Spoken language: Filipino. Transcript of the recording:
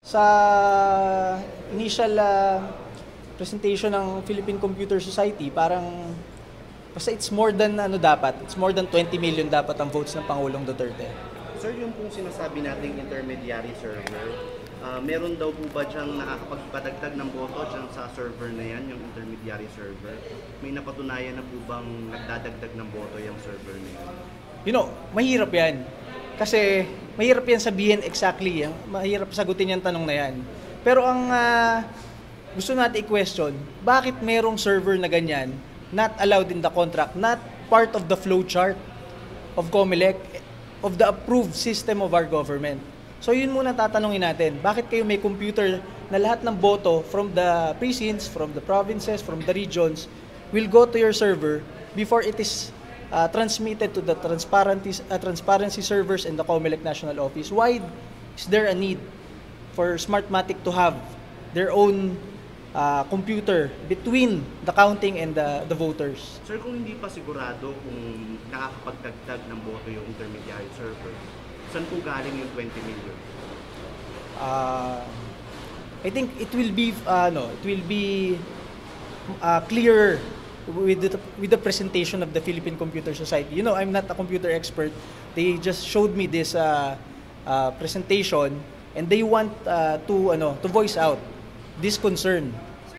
Sa initial presentation ng Philippine Computer Society, parang basta it's more than it's more than 20 million dapat ang votes ng Pangulong Duterte. Sir, yung pong sinasabi nating intermediary server, meron daw po ba diyang nakakapagpadagdag ng boto dyan sa server na yan, yung intermediary server? May napatunayan na po bang nagdadagdag ng boto yung server na yan? You know, mahirap yan. Kasi mahirap yan sabihin exactly. Mahirap sagutin yung tanong na yan. Pero ang gusto natin i-question, bakit merong server na ganyan, not allowed in the contract, not part of the flow chart of COMELEC, of the approved system of our government? So yun muna tatanungin natin, bakit kayo may computer na lahat ng boto from the precincts, from the provinces, from the regions, will go to your server before it is transmitted to the transparency servers in the COMELEC National Office? Why is there a need for Smartmatic to have their own computer between the counting and the voters? Sir, kung hindi pa sigurado kung nakakapagdagdag ng boto yung intermediary server, saan po galing yung 20 million? I think it will be clearer with the presentation of the Philippine Computer Society. You know, I'm not a computer expert. They just showed me this presentation, and they want to voice out this concern